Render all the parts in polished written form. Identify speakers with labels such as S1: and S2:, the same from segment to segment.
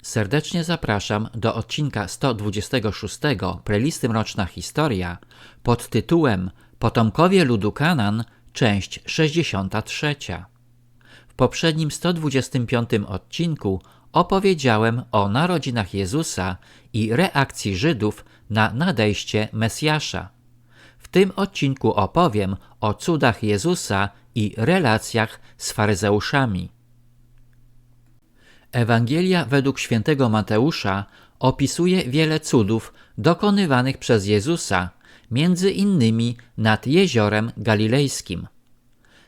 S1: Serdecznie zapraszam do odcinka 126 playlisty Mroczna Historia pod tytułem Potomkowie ludu Kanaan, część 63. W poprzednim 125 odcinku opowiedziałem o narodzinach Jezusa i reakcji Żydów na nadejście Mesjasza. W tym odcinku opowiem o cudach Jezusa i relacjach z faryzeuszami. Ewangelia według świętego Mateusza opisuje wiele cudów dokonywanych przez Jezusa, między innymi nad jeziorem galilejskim.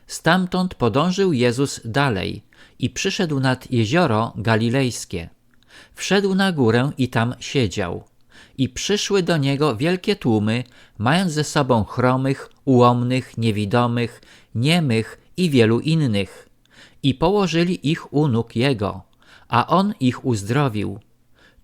S1: Stamtąd podążył Jezus dalej i przyszedł nad jezioro galilejskie. Wszedł na górę i tam siedział. I przyszły do niego wielkie tłumy, mając ze sobą chromych, ułomnych, niewidomych, niemych i wielu innych. I położyli ich u nóg jego, a on ich uzdrowił.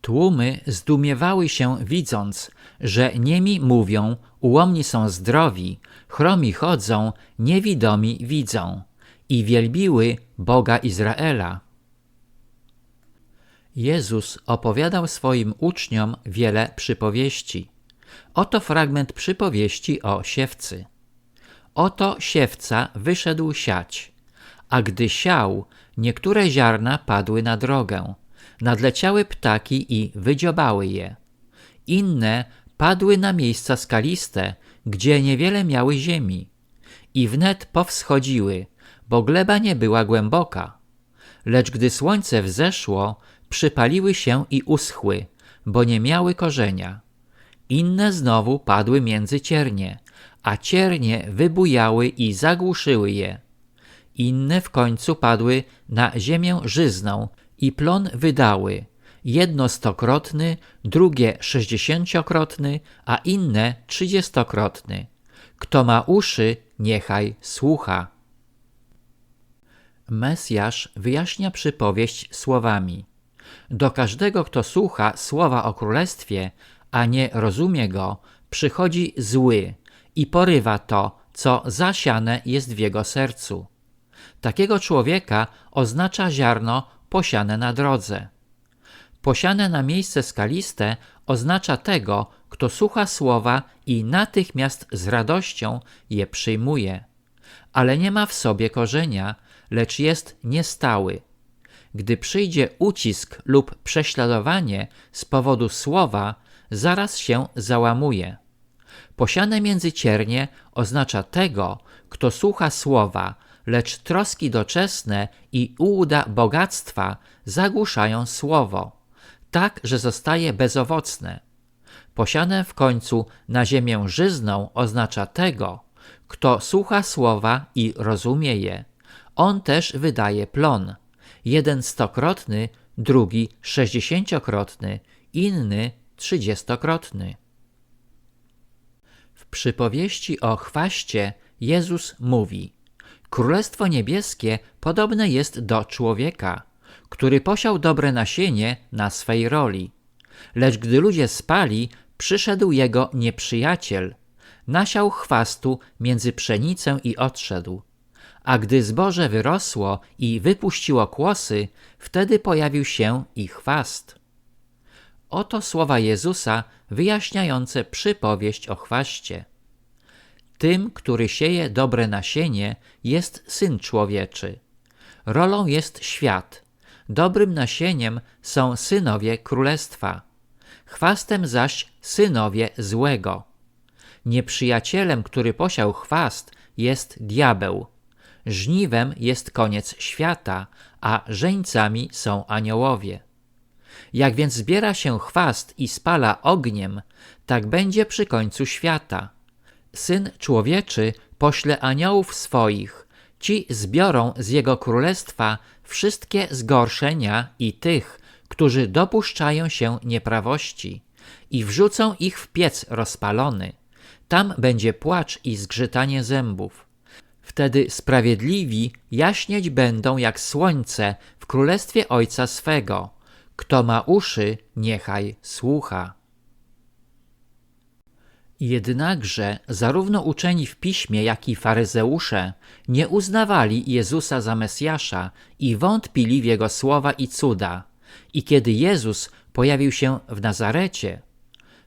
S1: Tłumy zdumiewały się, widząc, że niemi mówią, ułomni są zdrowi, chromi chodzą, niewidomi widzą. I wielbiły Boga Izraela. Jezus opowiadał swoim uczniom wiele przypowieści. Oto fragment przypowieści o siewcy. Oto siewca wyszedł siać, a gdy siał, niektóre ziarna padły na drogę. Nadleciały ptaki i wydziobały je. Inne padły na miejsca skaliste, gdzie niewiele miały ziemi. I wnet powschodziły, bo gleba nie była głęboka. Lecz gdy słońce wzeszło, przypaliły się i uschły, bo nie miały korzenia. Inne znowu padły między ciernie, a ciernie wybujały i zagłuszyły je. Inne w końcu padły na ziemię żyzną i plon wydały, jedno 100-krotny, drugie 60-krotny, a inne 30-krotny. Kto ma uszy, niechaj słucha. Mesjasz wyjaśnia przypowieść słowami. Do każdego, kto słucha słowa o królestwie, a nie rozumie go, przychodzi zły i porywa to, co zasiane jest w jego sercu. Takiego człowieka oznacza ziarno posiane na drodze. Posiane na miejsce skaliste oznacza tego, kto słucha słowa i natychmiast z radością je przyjmuje, ale nie ma w sobie korzenia, lecz jest niestały. Gdy przyjdzie ucisk lub prześladowanie z powodu słowa, zaraz się załamuje. Posiane między ciernie oznacza tego, kto słucha słowa, lecz troski doczesne i ułuda bogactwa zagłuszają słowo, tak, że zostaje bezowocne. Posiane w końcu na ziemię żyzną oznacza tego, kto słucha słowa i rozumie je. On też wydaje plon. Jeden 100-krotny, drugi 60-krotny, inny 30-krotny. W przypowieści o chwaście Jezus mówi: Królestwo niebieskie podobne jest do człowieka, który posiał dobre nasienie na swej roli. Lecz gdy ludzie spali, przyszedł jego nieprzyjaciel, nasiał chwastu między pszenicę i odszedł. A gdy zboże wyrosło i wypuściło kłosy, wtedy pojawił się i chwast. Oto słowa Jezusa wyjaśniające przypowieść o chwaście. Tym, który sieje dobre nasienie, jest Syn Człowieczy. Rolą jest świat. Dobrym nasieniem są synowie Królestwa. Chwastem zaś synowie złego. Nieprzyjacielem, który posiał chwast, jest diabeł. Żniwem jest koniec świata, a żeńcami są aniołowie. Jak więc zbiera się chwast i spala ogniem, tak będzie przy końcu świata. Syn Człowieczy pośle aniołów swoich, ci zbiorą z jego królestwa wszystkie zgorszenia i tych, którzy dopuszczają się nieprawości, i wrzucą ich w piec rozpalony. Tam będzie płacz i zgrzytanie zębów. Wtedy sprawiedliwi jaśnieć będą jak słońce w królestwie Ojca swego. Kto ma uszy, niechaj słucha. Jednakże zarówno uczeni w piśmie, jak i faryzeusze nie uznawali Jezusa za Mesjasza i wątpili w Jego słowa i cuda, I kiedy Jezus pojawił się w Nazarecie,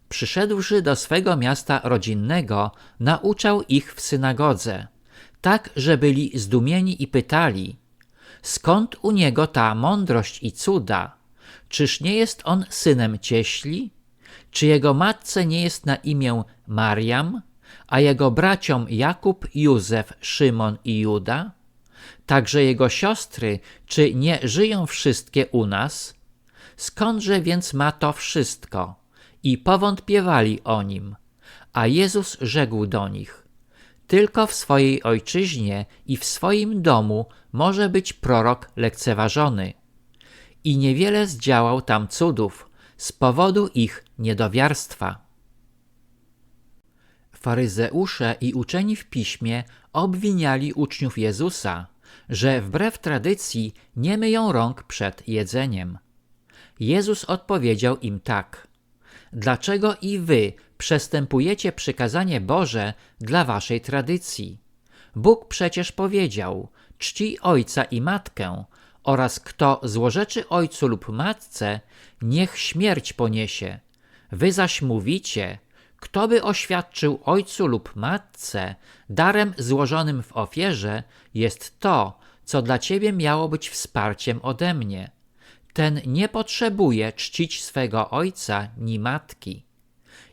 S1: przyszedłszy do swego miasta rodzinnego, nauczał ich w synagodze, tak, że byli zdumieni i pytali, skąd u niego ta mądrość i cuda? Czyż nie jest on synem cieśli? Czy jego matce nie jest na imię Mariam, a jego braciom Jakub, Józef, Szymon i Juda? Także jego siostry, czy nie żyją wszystkie u nas? Skądże więc ma to wszystko? I powątpiewali o nim. A Jezus rzekł do nich, tylko w swojej ojczyźnie i w swoim domu może być prorok lekceważony. I niewiele zdziałał tam cudów z powodu ich niedowiarstwa. Faryzeusze i uczeni w piśmie obwiniali uczniów Jezusa, że wbrew tradycji nie myją rąk przed jedzeniem. Jezus odpowiedział im tak: dlaczego i wy przestępujecie przykazanie Boże dla waszej tradycji? Bóg przecież powiedział: czcij ojca i matkę, oraz kto złorzeczy ojcu lub matce, niech śmierć poniesie. Wy zaś mówicie, kto by oświadczył ojcu lub matce, darem złożonym w ofierze jest to, co dla ciebie miało być wsparciem ode mnie. Ten nie potrzebuje czcić swego ojca ni matki.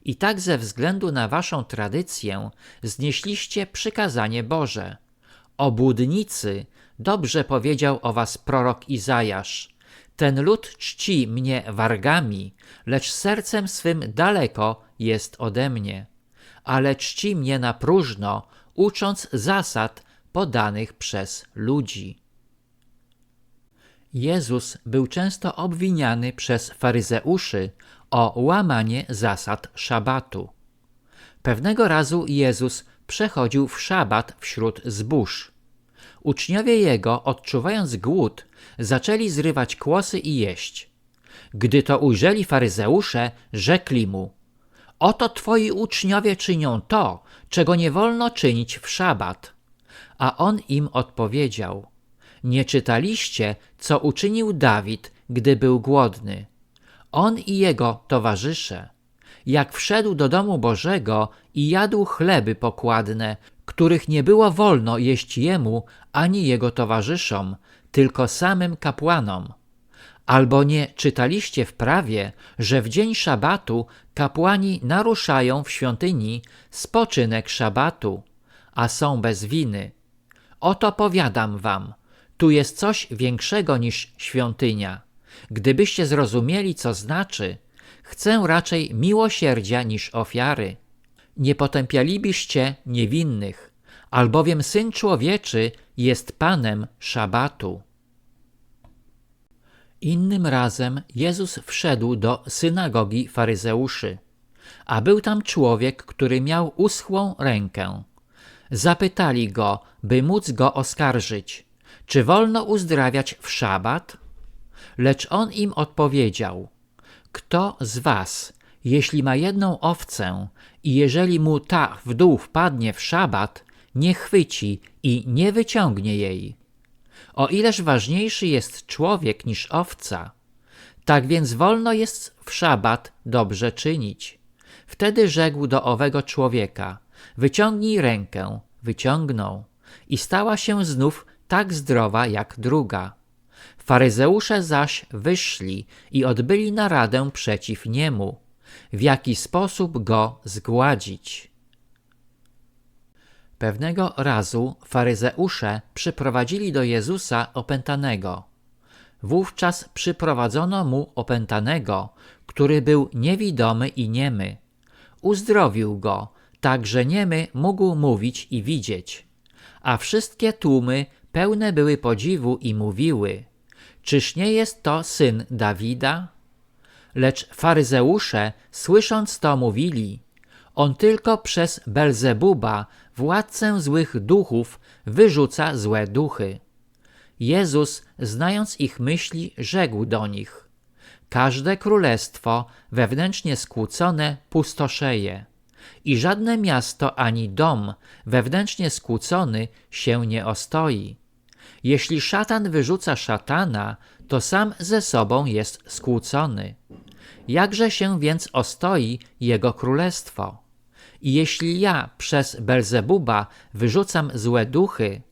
S1: I tak ze względu na waszą tradycję znieśliście przykazanie Boże. Obłudnicy, dobrze powiedział o was prorok Izajasz. Ten lud czci mnie wargami, lecz sercem swym daleko jest ode mnie. Ale czci mnie na próżno, ucząc zasad podanych przez ludzi. Jezus był często obwiniany przez faryzeuszy o łamanie zasad szabatu. Pewnego razu Jezus przechodził w szabat wśród zbóż. Uczniowie Jego, odczuwając głód, zaczęli zrywać kłosy i jeść. Gdy to ujrzeli faryzeusze, rzekli mu: oto twoi uczniowie czynią to, czego nie wolno czynić w szabat. A on im odpowiedział: nie czytaliście, co uczynił Dawid, gdy był głodny? On i jego towarzysze, jak wszedł do domu Bożego i jadł chleby pokładne, których nie było wolno jeść jemu ani jego towarzyszom, tylko samym kapłanom. Albo nie czytaliście w prawie, że w dzień szabatu kapłani naruszają w świątyni spoczynek szabatu, a są bez winy. Oto powiadam wam, tu jest coś większego niż świątynia. Gdybyście zrozumieli, co znaczy, chcę raczej miłosierdzia niż ofiary. Nie potępialibyście niewinnych, albowiem Syn Człowieczy jest Panem szabatu. Innym razem Jezus wszedł do synagogi faryzeuszy, a był tam człowiek, który miał uschłą rękę. Zapytali go, by móc go oskarżyć, czy wolno uzdrawiać w szabat? Lecz on im odpowiedział: kto z was, jeśli ma jedną owcę i jeżeli mu ta w dół wpadnie w szabat, nie chwyci i nie wyciągnie jej? O ileż ważniejszy jest człowiek niż owca, tak więc wolno jest w szabat dobrze czynić. Wtedy rzekł do owego człowieka: wyciągnij rękę. Wyciągnął i stała się znów tak zdrowa jak druga. Faryzeusze zaś wyszli i odbyli naradę przeciw niemu, w jaki sposób go zgładzić. Pewnego razu faryzeusze przyprowadzili do Jezusa opętanego. Wówczas przyprowadzono mu opętanego, który był niewidomy i niemy. Uzdrowił go, tak że niemy mógł mówić i widzieć. A wszystkie tłumy pełne były podziwu i mówiły: czyż nie jest to syn Dawida? Lecz faryzeusze, słysząc to, mówili: on tylko przez Belzebuba, władcę złych duchów, wyrzuca złe duchy. Jezus, znając ich myśli, rzekł do nich: każde królestwo wewnętrznie skłócone pustoszeje i żadne miasto ani dom wewnętrznie skłócony się nie ostoi. Jeśli szatan wyrzuca szatana, to sam ze sobą jest skłócony. Jakże się więc ostoi jego królestwo? I jeśli ja przez Belzebuba wyrzucam złe duchy,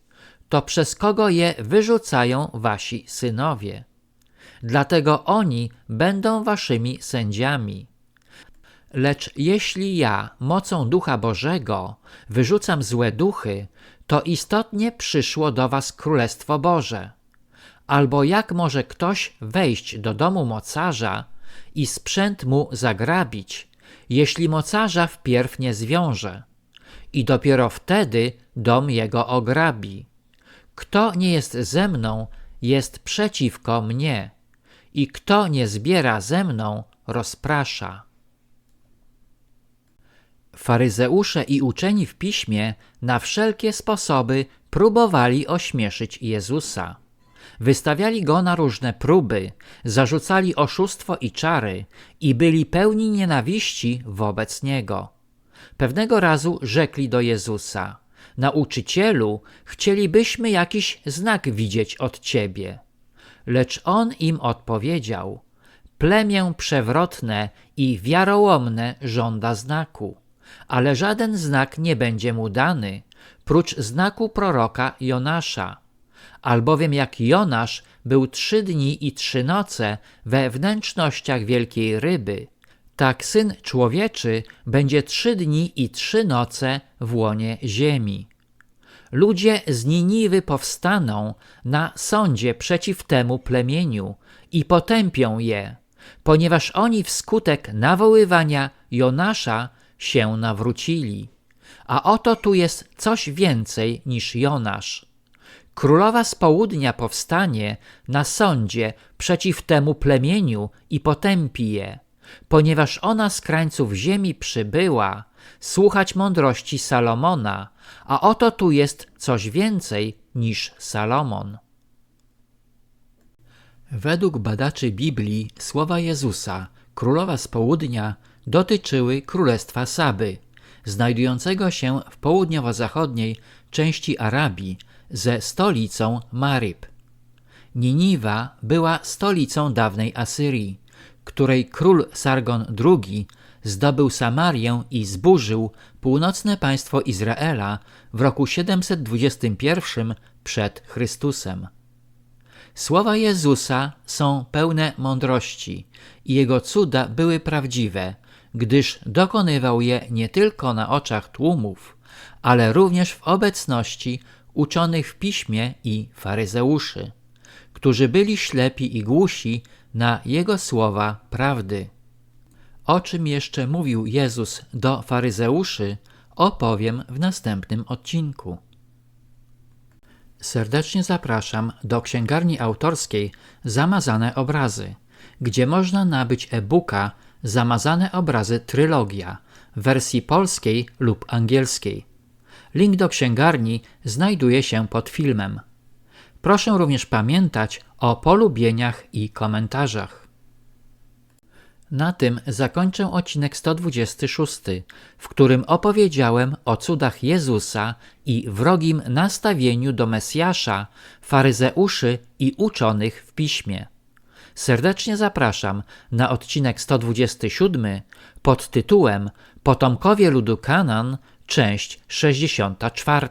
S1: to przez kogo je wyrzucają wasi synowie? Dlatego oni będą waszymi sędziami. Lecz jeśli ja mocą Ducha Bożego wyrzucam złe duchy, to istotnie przyszło do was Królestwo Boże. Albo jak może ktoś wejść do domu mocarza i sprzęt mu zagrabić, jeśli mocarza wpierw nie zwiąże? I dopiero wtedy dom jego ograbi. Kto nie jest ze mną, jest przeciwko mnie, i kto nie zbiera ze mną, rozprasza. Faryzeusze i uczeni w piśmie na wszelkie sposoby próbowali ośmieszyć Jezusa. Wystawiali go na różne próby, zarzucali oszustwo i czary i byli pełni nienawiści wobec niego. Pewnego razu rzekli do Jezusa: Nauczycielu, chcielibyśmy jakiś znak widzieć od ciebie. Lecz on im odpowiedział: Plemię przewrotne i wiarołomne żąda znaku, ale żaden znak nie będzie mu dany, prócz znaku proroka Jonasza. Albowiem jak Jonasz był 3 dni i 3 noce we wnętrznościach wielkiej ryby, tak Syn Człowieczy będzie 3 dni i 3 noce w łonie ziemi. Ludzie z Niniwy powstaną na sądzie przeciw temu plemieniu i potępią je, ponieważ oni wskutek nawoływania Jonasza się nawrócili. A oto tu jest coś więcej niż Jonasz. Królowa z południa powstanie na sądzie przeciw temu plemieniu i potępi je, ponieważ ona z krańców ziemi przybyła słuchać mądrości Salomona, a oto tu jest coś więcej niż Salomon. Według badaczy Biblii słowa Jezusa, królowa z południa, dotyczyły królestwa Saby, znajdującego się w południowo-zachodniej części Arabii, ze stolicą Marib. Niniwa była stolicą dawnej Asyrii, której król Sargon II zdobył Samarię i zburzył północne państwo Izraela w roku 721 przed Chrystusem. Słowa Jezusa są pełne mądrości i Jego cuda były prawdziwe, gdyż dokonywał je nie tylko na oczach tłumów, ale również w obecności uczonych w piśmie i faryzeuszy, którzy byli ślepi i głusi na Jego słowa prawdy. O czym jeszcze mówił Jezus do faryzeuszy, opowiem w następnym odcinku. Serdecznie zapraszam do księgarni autorskiej Zamazane Obrazy, gdzie można nabyć e-booka Zamazane Obrazy Trylogia w wersji polskiej lub angielskiej. Link do księgarni znajduje się pod filmem. Proszę również pamiętać o polubieniach i komentarzach. Na tym zakończę odcinek 126, w którym opowiedziałem o cudach Jezusa i wrogim nastawieniu do Mesjasza, faryzeuszy i uczonych w piśmie. Serdecznie zapraszam na odcinek 127 pod tytułem Potomkowie ludu Kanaan, część 64.